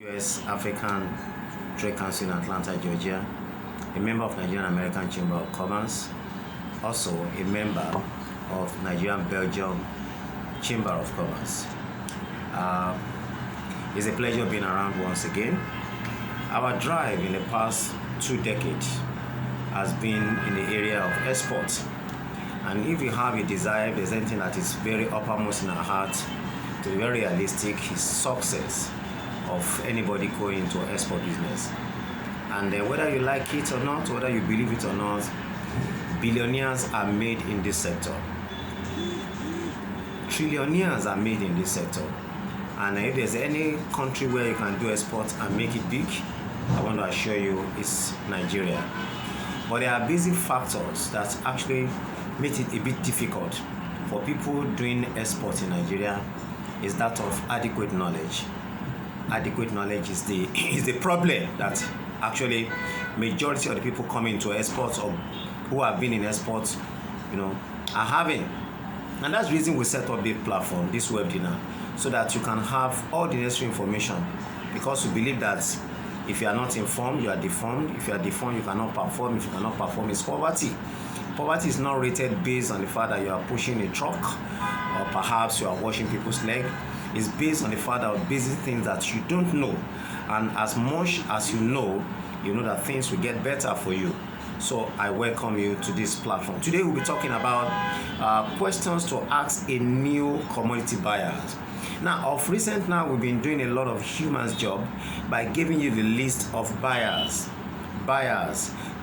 U.S. African Trade Council in Atlanta, Georgia, a member of Nigerian American Chamber of Commerce, also a member of Nigerian Belgium Chamber of Commerce. It's a pleasure being around once again. Our drive in the past 2 decades has been in the area of export. And if you have a desire, if there's anything that is very uppermost in our heart, to be very realistic, is success of anybody going into export business. And whether you like it or not, whether you believe it or not, billionaires are made in this sector. Trillionaires are made in this sector. And if there's any country where you can do export and make it big, I want to assure you it's Nigeria. But there are basic factors that actually make it a bit difficult for people doing export in Nigeria, is that of adequate knowledge. Adequate knowledge is the problem that actually majority of the people coming to exports or who have been in exports, are having. And that's the reason we set up this platform, this webinar, so that you can have all the necessary information, because we believe that if you are not informed, you are deformed. If you are deformed, you cannot perform. If you cannot perform, it's poverty. Poverty is not rated based on the fact that you are pushing a truck or perhaps you are washing people's leg. It's based on the fact that basic things that you don't know. And as much as you know that things will get better for you. So I welcome you to this platform. Today we'll be talking about questions to ask a new commodity buyers. Now, of recent now, we've been doing a lot of humans job by giving you the list of buyers.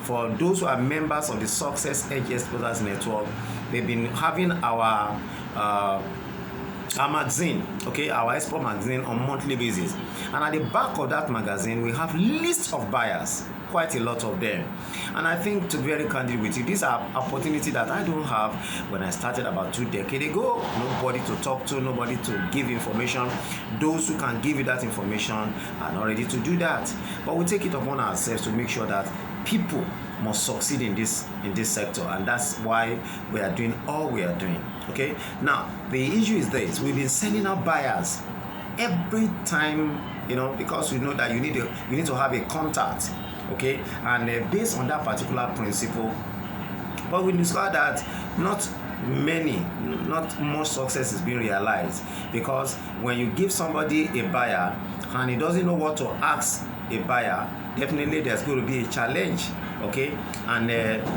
For those who are members of the Success Edge Exporters Network, they've been having our magazine, our export magazine on monthly basis. And at the back of that magazine, we have lists of buyers, quite a lot of them. And I think, to be very candid with you, these are opportunity that I don't have when I started about 2 decades ago. Nobody to talk to, nobody to give information. Those who can give you that information are not ready to do that. But we take it upon ourselves to make sure that people must succeed in this sector, and that's why we are doing all we are doing. Okay, now the issue is this: we've been sending out buyers every time, because we know that you need to have a contact. Okay, and based on that particular principle, but we discovered that not much success is being realized, because when you give somebody a buyer and he doesn't know what to ask a buyer, definitely there's going to be a challenge. Okay, and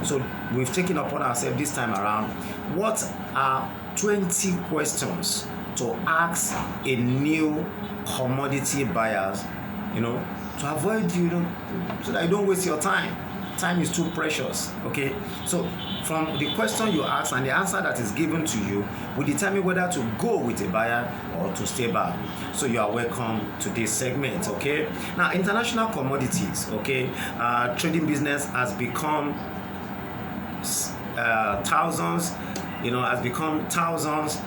so we've taken upon ourselves this time around, what are 20 questions to ask a new commodity buyers, to avoid so that you don't waste your time. Time is too precious. Okay, so from the question you ask and the answer that is given to you will determine whether to go with a buyer or to stay back. So you are welcome to this segment. Okay, now international commodities, trading business has become thousands, has become thousands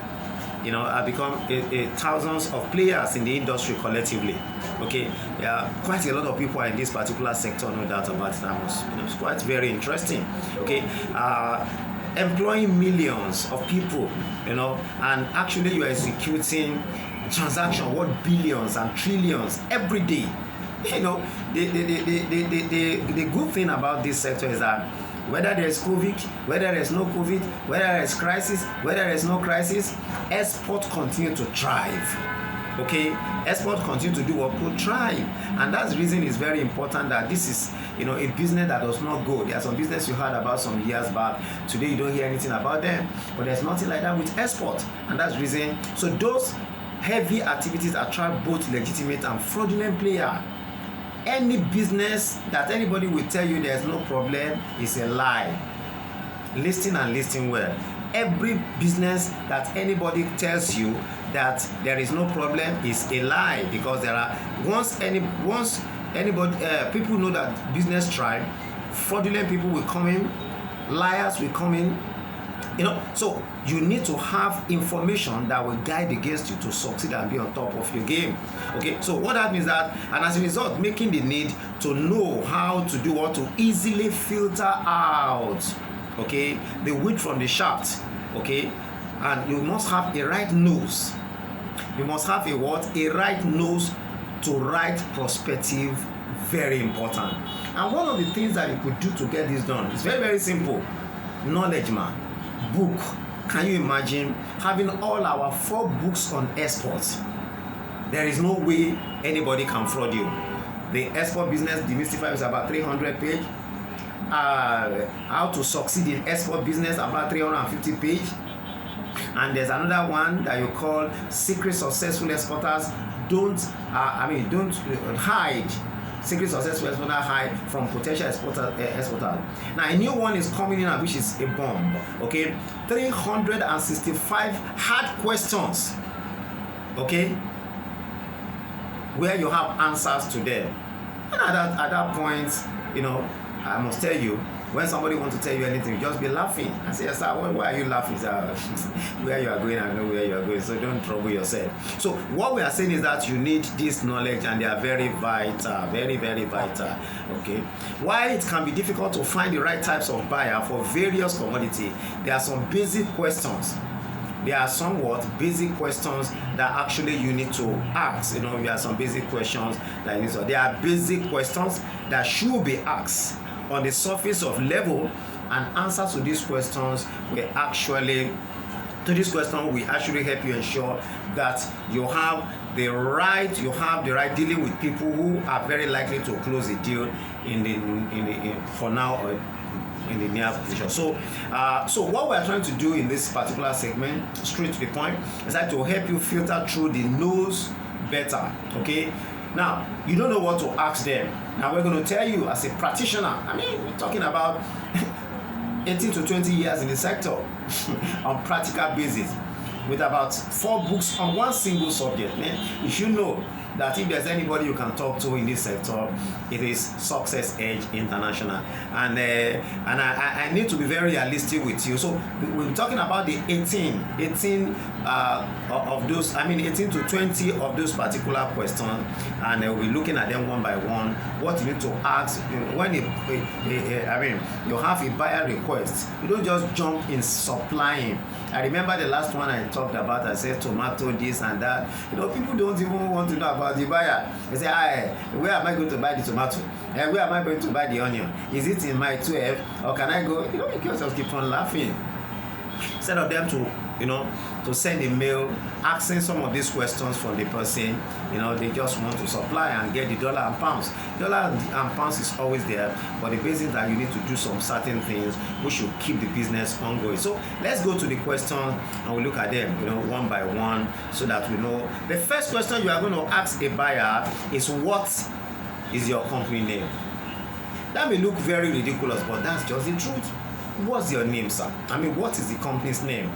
of players in the industry collectively. Okay, quite a lot of people are in this particular sector, no doubt about it. It's quite very interesting. Okay, employing millions of people, and actually you are executing transactions worth billions and trillions every day. The good thing about this sector is that whether there is COVID, whether there is no COVID, whether there is crisis, whether there is no crisis, export continue to thrive. Okay, export continue to do what could thrive, and that's the reason it's very important that this is, a business that does not go. There are some business you heard about some years back. Today you don't hear anything about them, but there's nothing like that with export, and that's the reason. So those heavy activities attract both legitimate and fraudulent players. Any business that anybody will tell you there's no problem is a lie. Listen and listen well. Every business that anybody tells you that there is no problem is a lie, because there are people know that business thrive, fraudulent people will come in, liars will come in. So you need to have information that will guide against you to succeed and be on top of your game. Okay, so what that means that, and as a result, making the need to know how to do what to easily filter out, the wheat from the chaff. Okay, and you must have a right nose. You must have a right nose to write prospective, very important. And one of the things that you could do to get this done is very, very simple. Knowledge man, book. Can you imagine having all our 4 books on exports? There is no way anybody can fraud you. The export business demystified is about 300 page. How to succeed in export business, about 350 page. And there's another one that you call Secret Successful Exporters. Don't hide. Secret Successful Exporters hide from potential exporters. Now a new one is coming in, which is a bomb. Okay, 365 hard questions. Okay, where you have answers to them. And at that point, I must tell you, when somebody wants to tell you anything, you just be laughing. I say, yes, sir, why are you laughing? Sir? Where you are going, I know where you are going, so don't trouble yourself. So what we are saying is that you need this knowledge, and they are very vital, very, very vital. Okay. Why it can be difficult to find the right types of buyer for various commodities, there are some basic questions. There are somewhat basic questions that actually you need to ask. There are some basic questions that you need to. There are basic questions that should be asked on the surface of level, and answers to these questions will actually help you ensure that you have the right dealing with people who are very likely to close a deal for now or in the near future. So what we're trying to do in this particular segment, straight to the point, is that to help you filter through the no's better. Okay. Now, you don't know what to ask them. Now, we're going to tell you as a practitioner, we're talking about 18 to 20 years in the sector on practical basis with about 4 books on one single subject. Man, you should know that if there's anybody you can talk to in this sector, it is Success Edge International. And I need to be very realistic with you. So we're talking about the 18 to 20 of those particular questions, and we'll be looking at them one by one. What you need to ask when you have a buyer request, you don't just jump in supplying. I remember the last one I talked about, I said tomato, this and that. People don't even want to know about the buyer. They say, where am I going to buy the tomato? Where am I going to buy the onion? Is it in my 12? Or can I go? You can just keep on laughing. Instead of them to send a mail asking some of these questions from the person, they just want to supply and get the dollar and pounds. Dollar and pounds is always there, but the basic that you need to do some certain things which should keep the business ongoing. So let's go to the questions and we'll look at them, one by one, so that we know. The first question you are going to ask a buyer is, what is your company name? That may look very ridiculous, but that's just the truth. What's your name, sir? What is the company's name?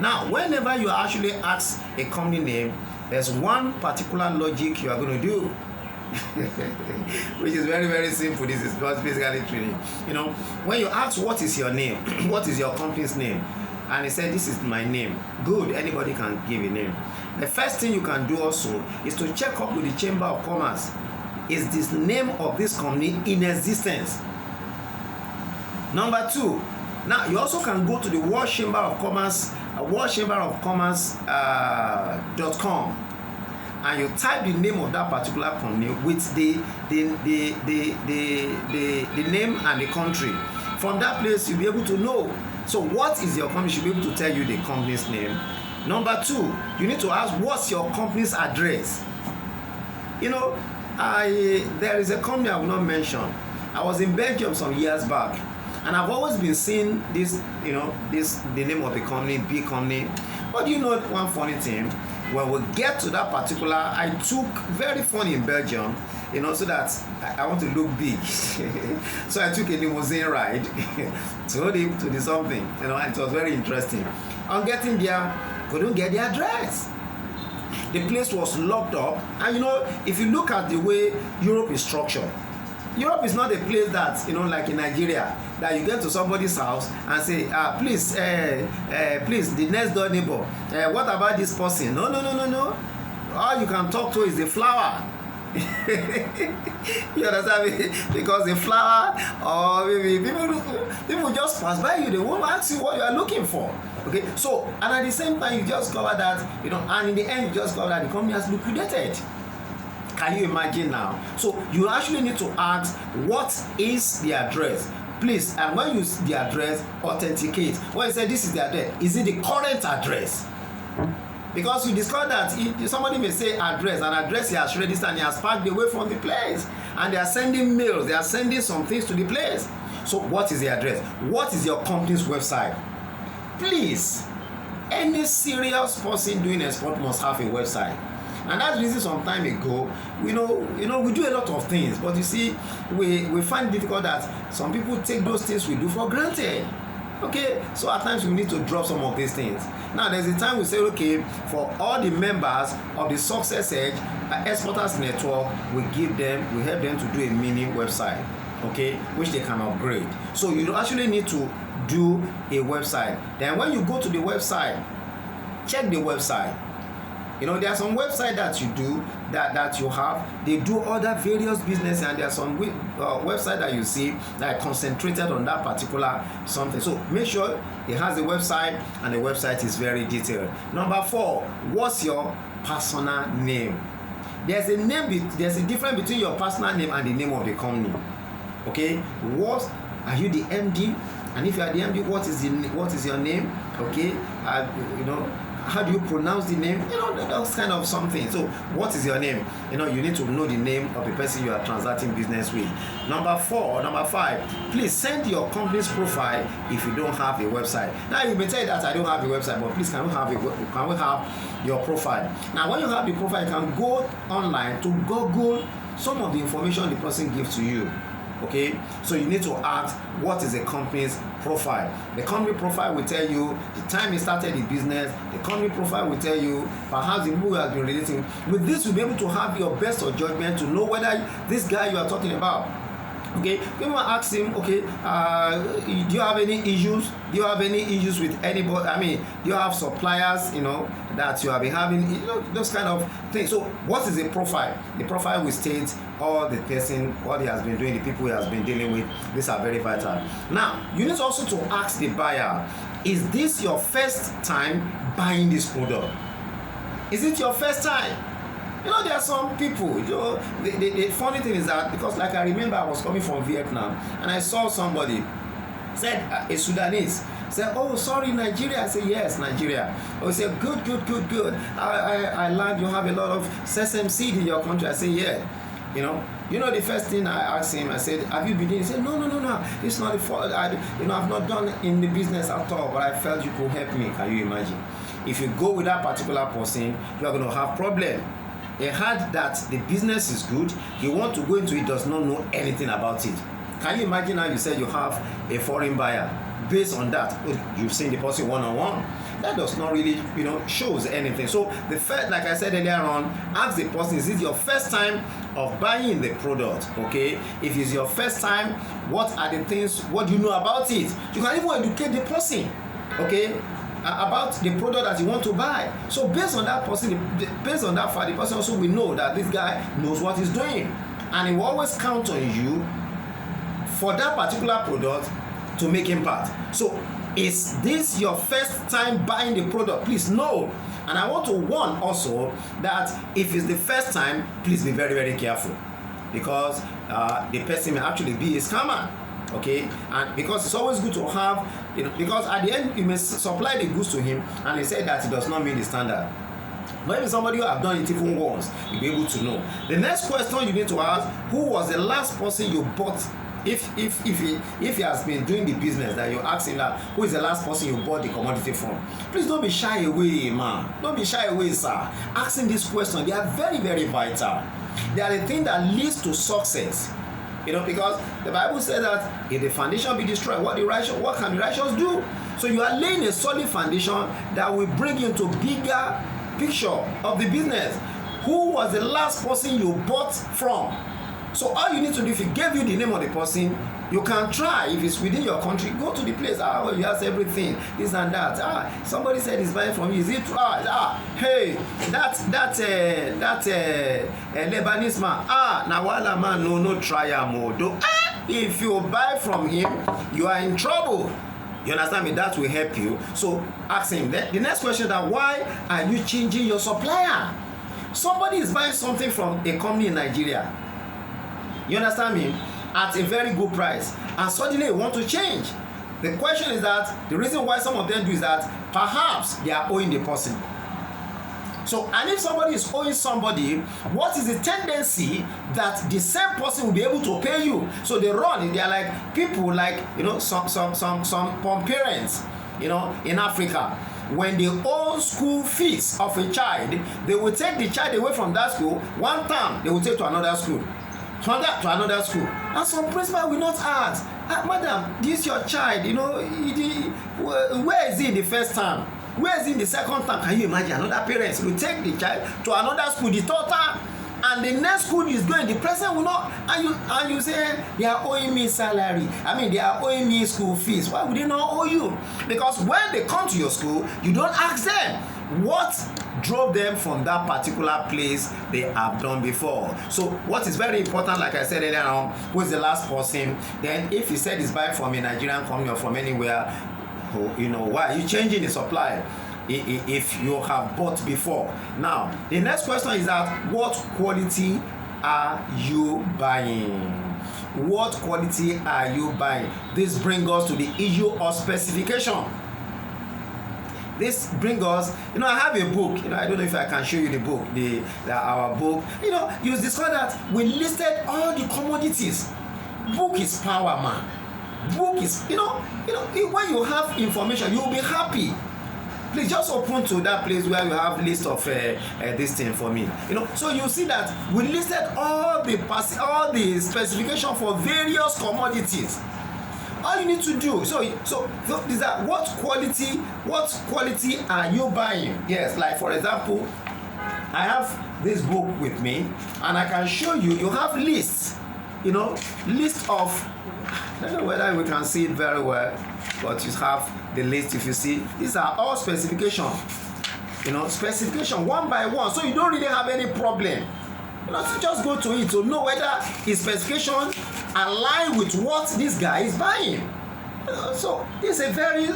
Now, whenever you actually ask a company name, there's one particular logic you are going to do, which is very, very simple. This is basically training. When you ask, what is your name? What is your company's name? And he said, this is my name. Good, anybody can give a name. The first thing you can do also is to check up with the Chamber of Commerce. Is this name of this company in existence? Number 2, now you also can go to the World Chamber of Commerce, worldchamberofcommerce.com, and you type the name of that particular company with the name and the country. From that place, you'll be able to know. So what is your company? Should be able to tell you the company's name. Number 2, you need to ask, what's your company's address? There is a company I will not mention. I was in Belgium some years back, and I've always been seeing the name of the company, big company. But one funny thing, when we get to that particular, I took very funny in Belgium, so that I want to look big. So I took a limousine ride to the something, and it was very interesting. On getting there, couldn't get the address. The place was locked up, and if you look at the way Europe is structured, Europe is not a place that, like in Nigeria, that you get to somebody's house and say, please, the next door neighbor, what about this person? No. All you can talk to is the flower. You understand me? Because the flower, or maybe people just pass by you, they won't ask you what you are looking for. Okay, so, and at the same time, you just cover that, and in the end, you just cover that the company has liquidated. Can you imagine now? So you actually need to ask, what is the address? Please, and when you see the address, authenticate. When you say this is the address, is it the current address? Because you discover that somebody may say address, and address he has registered and he has parked away from the place, and they are sending mails, they are sending some things to the place. So what is the address? What is your company's website? Please, any serious person doing export must have a website. And that's the reason some time ago, we do a lot of things, but you see, we find it difficult that some people take those things we do for granted. Okay, so at times we need to drop some of these things. Now there's a time we say, okay, for all the members of the Success Edge Exporters Network, we help them to do a mini website, okay, which they can upgrade. So you actually need to do a website. Then when you go to the website, check the website. There are some websites that you do that you have. They do other various business, and there are some website that you see that are concentrated on that particular something. So make sure it has a website, and the website is very detailed. Number 4, what's your personal name? There's a difference between your personal name and the name of the company. Okay, what are you, the MD? And if you are the MD, what is your name? Okay, how do you pronounce the name? That's kind of something. So what is your name? You need to know the name of the person you are transacting business with. Number 5, please send your company's profile if you don't have a website. Now you may tell that I don't have a website, but please can we have your profile? Now when you have the profile, you can go online to Google some of the information the person gives to you. Okay, so you need to ask, what is the company's profile? The company profile will tell you the time he started the business. The company profile will tell you perhaps the people who has been relating. With this, you'll be able to have your best of judgment to know whether this guy you are talking about. Okay, people ask him, okay, do you have any issues? Do you have any issues with anybody? I mean, do you have suppliers, that you have been having, those kind of things. So what is the profile? The profile will state all the person, what he has been doing, the people he has been dealing with. These are very vital. Now, you need also to ask the buyer, is this your first time buying this product? Is it your first time? There are some people, the funny thing is that, because like I remember I was coming from Vietnam, and I saw somebody, said, a Sudanese, said, oh, sorry, Nigeria. I said, yes, Nigeria. Oh, he said, good. I learned you have a lot of sesame seed in your country. I said, yeah. The first thing I asked him, I said, have you been in? He said, no, it's not the fault. I've not done in the business at all, but I felt you could help me. Can you imagine? If you go with that particular person, you are going to have problem. He heard that the business is good, he want to go into it, does not know anything about it. Can you imagine how you said you have a foreign buyer? Based on that, you've seen the person one-on-one. That does not really, shows anything. So the first, like I said earlier on, ask the person, is this your first time of buying the product? Okay, if it's your first time, what are the things, what do you know about it? You can even educate the person, okay, about the product that you want to buy. So based on that person, based on that fact, the person also will know that this guy knows what he's doing, and he will always count on you for that particular product to make impact. So is this your first time buying the product? Please no. And I want to warn also that if it's the first time, please be very, very careful, because the person may actually be a scammer. Okay, and because it's always good to have, because at the end you may supply the goods to him, and he said that it does not mean the standard. Maybe somebody who have done it even once, you'll be able to know. The next question you need to ask, who was the last person you bought? If he has been doing the business, that you ask him that, who is the last person you bought the commodity from? Please don't be shy away, man. Don't be shy away, sir. Asking this question, they are very, very vital. They are the thing that leads to success. Because the Bible says that if the foundation be destroyed, what can the righteous do? So you are laying a solid foundation that will bring you into bigger picture of the business. Who was the last person you bought from? So all you need to do, if he gave you the name of the person, you can try. If it's within your country, go to the place. Well, you have everything, this and that. Somebody said he's buying from you. Is it true? Hey, that Lebanese man. Nawala man, no trial mode. If you buy from him, you are in trouble. You understand me? That will help you. So ask him. The next question is, why are you changing your supplier? somebody is buying something from a company in Nigeria, you understand me, at a very good price, and suddenly you want to change. The question is that the reason why some of them do is that perhaps they are owing the person. So, and if somebody is owing somebody, what is the tendency that the same person will be able to pay you? So they run. They are like people, like, you know, some parents, you know, in Africa. When they owe school fees of a child, they will take the child away from that school. One time they will take to another school, to another school, and some principal will not ask, madam, this is your child, you know, where is he in the first term? Where is he in the second term? Can you imagine? Another parents will take the child to another school, the third term, and the next school is going, the president will not, and you say they are owing me salary. I mean, they are owing me school fees. Why would they not owe you? Because when they come to your school, you don't ask them what drove them from that particular place they have done before. So what is very important, like I said earlier on, who is the last person? Then if he said he's buying from a Nigerian company or from anywhere, you know, why are you changing the supplier if you have bought before? Now the next question is that what quality are you buying? What quality are you buying? This brings us to the issue of specification. This brings us, you know, I have a book, you know, I don't know if I can show you the book, our book. You know, you discover that we listed all the commodities. Book is power, man. Book is, you know, when you have information, you will be happy. Please just open to that place where you have list of this thing for me. You know, so you see that we listed all the specification for various commodities. All you need to do, so these are what quality are you buying? Yes, like for example, I have this book with me, and I can show you. You have lists, you know, list of. I don't know whether we can see it very well, but you have the list. If you see, these are all specification, you know, specification one by one, so you don't really have any problem. You know, so just go to it to know whether his specification align with what this guy is buying. So this is a very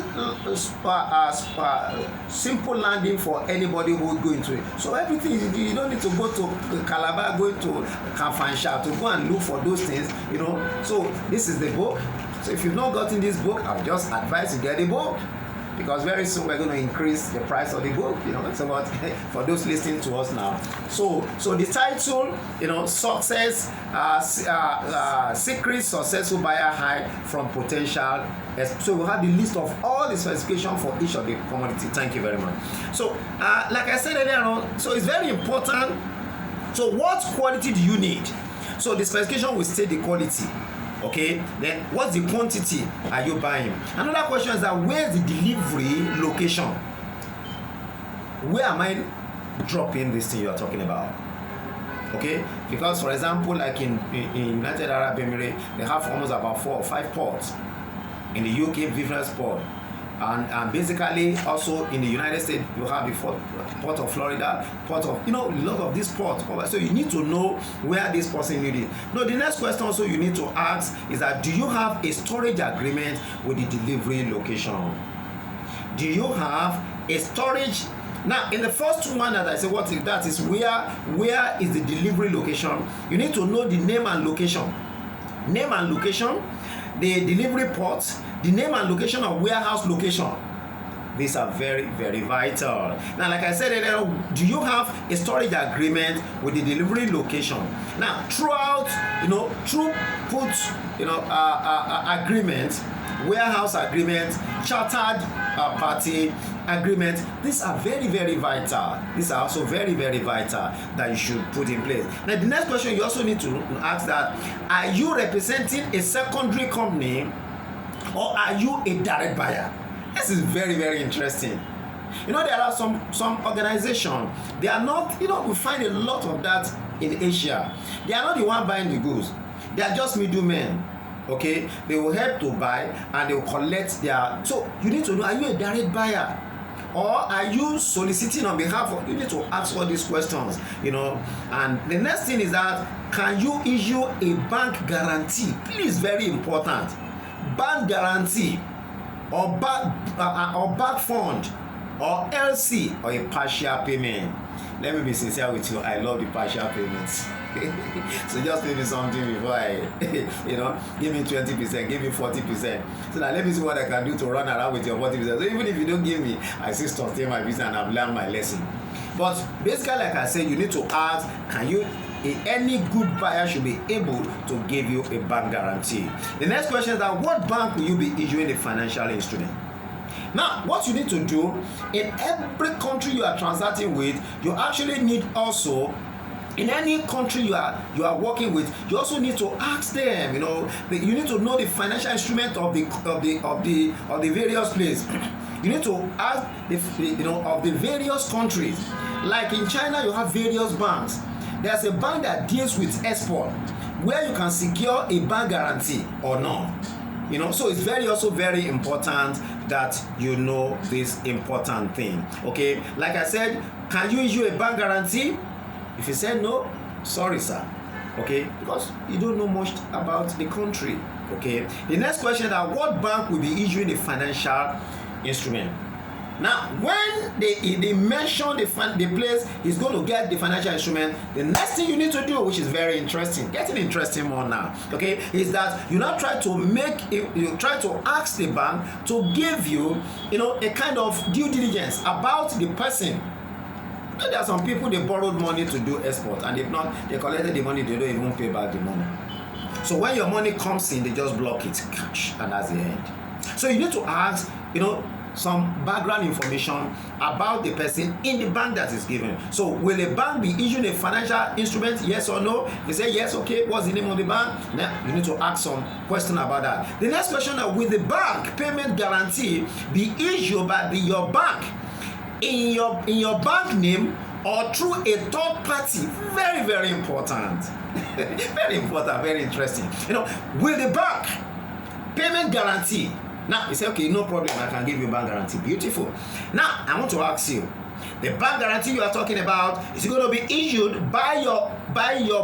simple landing for anybody who would go into it. So everything, you don't need to go to Calabar, go to Kafansha to go and look for those things, you know. So this is the book. So if you've not gotten this book, I would just advise you get the book, because very soon we're going to increase the price of the book, you know. So what for those listening to us now. So the title, you know, success, secret successful buyer hide from potential. So we'll have the list of all the specifications for each of the commodity. Thank you very much. So like I said earlier on, so it's very important. So what quality do you need? So the specification will state the quality. Okay, then what's the quantity are you buying? Another question is that where's the delivery location? Where am I dropping this thing you are talking about? Okay, because for example, like in United Arab Emirates, they have almost about 4 or 5 ports. In the UK, Vivres port, and basically also in the United States, you have the port of Florida, port of, you know, a lot of these ports. So you need to know where this person needs it. Now the next question also you need to ask is that, do you have a storage agreement with the delivery location? Do you have a storage? Now in the first one that I say, what is that, is where is the delivery location? You need to know the name and location. Name and location, the delivery port, the name and location of warehouse location. These are very, very vital. Now, like I said earlier, do you have a storage agreement with the delivery location? Now, throughout, you know, throughput, you know, agreement, warehouse agreement, chartered party agreement, these are very, very vital. These are also very, very vital that you should put in place. Now, the next question you also need to ask that, are you representing a secondary company or are you a direct buyer? This is very, very interesting. You know, there are some organizations, they are not, you know, we find a lot of that in Asia. They are not the one buying the goods. They are just middlemen. Okay, they will help to buy and they will collect their. So you need to know, are you a direct buyer or are you soliciting on behalf of? You need to ask all these questions, you know. And the next thing is that, can you issue a bank guarantee? Please, very important. Bank guarantee or back fund or LC or a partial payment. let me be sincere with you, I love the partial payments. So just pay me something before I, give me 20%, give me 40%. So that let me see what I can do to run around with your 40%. So even if you don't give me, I still sustain my business and I've learned my lesson. But basically, like I said, you need to ask, any good buyer should be able to give you a bank guarantee. The next question is that what bank will you be issuing a financial instrument? Now, what you need to do in every country you are transacting with, you actually need also, in any country you are working with, you also need to ask them. You need to know the financial instrument of the various places. You need to ask of the various countries. Like in China, you have various banks. There's a bank that deals with export, where you can secure a bank guarantee or not. So it's also very important that you know this important thing. Okay, like I said, can you issue a bank guarantee? If you said no, sorry, sir. Okay, because you don't know much about the country. Okay, the next question is that what bank will be issuing a financial instrument? Now, when they mention the place is going to get the financial instrument, the next thing you need to do, which is very interesting, getting interesting more now, okay, is that you now try to ask the bank to give you, a kind of due diligence about the person. There are some people, they borrowed money to do export, and if not, they collected the money, they don't even pay back the money. So when your money comes in, they just block it, cash, and that's the end. So you need to ask, some background information about the person in the bank that is given. So will a bank be issuing a financial instrument, yes or no? If you say yes, okay, what's the name of the bank? Now you need to ask some question about that. The next question is, will the bank payment guarantee be issued by your bank in your bank name or through a third party? Very, very important. Very important, very interesting. Will the bank payment guarantee? Now, you say, okay, no problem, I can give you a bank guarantee. Beautiful. Now, I want to ask you, the bank guarantee you are talking about is going to be issued by your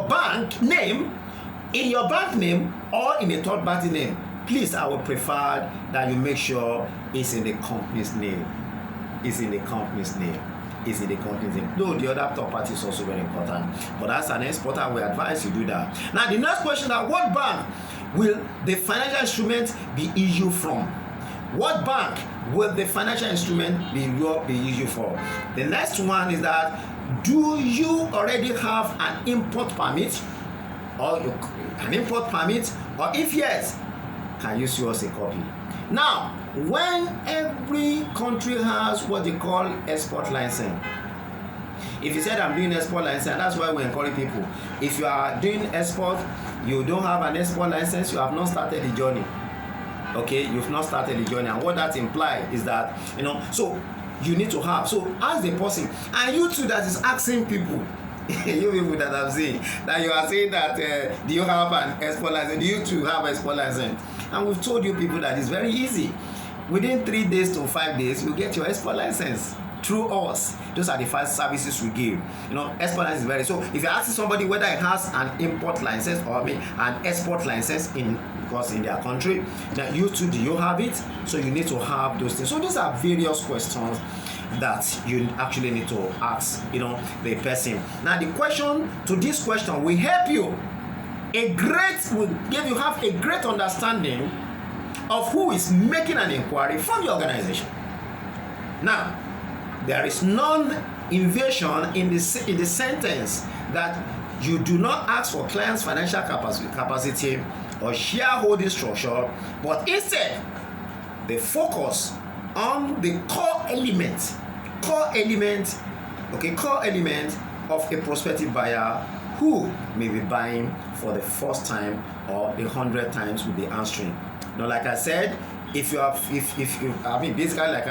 bank name, in your bank name, or in a third party name? Please, I would prefer that you make sure it's in the company's name. It's in the company's name. Is in the company's name. Though the other third party is also very important. But as an exporter, we advise you do that. Now, the next question is, what bank will the financial instrument be issued from? What bank will the financial instrument be issued for? The next one is that, do you already have an import permit? Or an import permit? Or if yes, can you show us a copy? Now, when every country has what they call export license, if you said I'm doing export license, that's why we encourage people. If you are doing export, you don't have an export license, you have not started the journey. Okay, you've not started the journey, and what that implies is that, so you need to have. So ask the person, and you too that is asking people, you people that I'm saying, that you are saying that, do you have an export license? Do you too have export license? And we've told you people that it's very easy. Within 3 days to 5 days, you get your export license through us. Those are the 5 services we give. Export license is very. So if you're asking somebody whether it has an import license or an export license because in their country, now you too, do you have it? So you need to have those things. So these are various questions that you actually need to ask, the person. Now the question to this question will help you have a great understanding of who is making an inquiry from the organization. Now, there is non-invasion in the sentence that you do not ask for client's financial capacity or shareholding structure, but instead, they focus on the core element of a prospective buyer who may be buying for the first time or 100 times will be answering. Like I said, if you basically like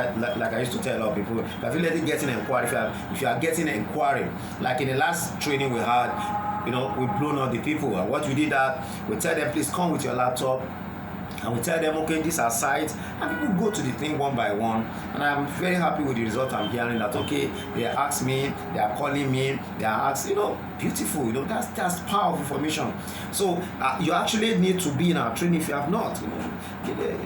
I used to tell a lot of people, if you are getting an inquiry, if you are getting an inquiry, like in the last training we had, we blown out the people, and what we did that we tell them, please come with your laptop, and we tell them, okay, these are sites, and people go to the thing one by one, and I'm very happy with the result I'm hearing that, okay, they ask me, they are calling me, they are asking, Beautiful, you know, that's powerful information. So you actually need to be in our training if you have not. You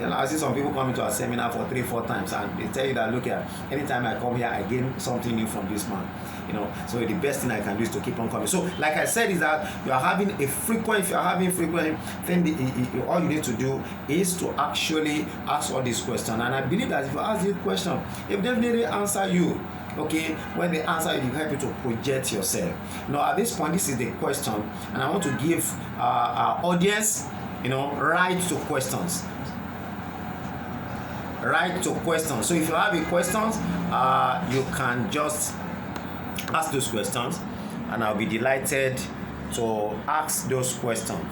know, I see some people coming to our seminar for 3-4 times, and they tell you that, look here, anytime I come here, I gain something new from this man. You know, so the best thing I can do is to keep on coming. So, like I said, is that you are having a frequent. If you are having frequent, then all you need to do is to actually ask all these questions. And I believe that if you ask this question, if they definitely answer you. Okay, when they answer, it will help you to project yourself. Now, at this point, this is the question, and I want to give our audience, you know, right to questions. Right to questions. So, if you have a questions, you can just ask those questions, and I'll be delighted to ask those questions.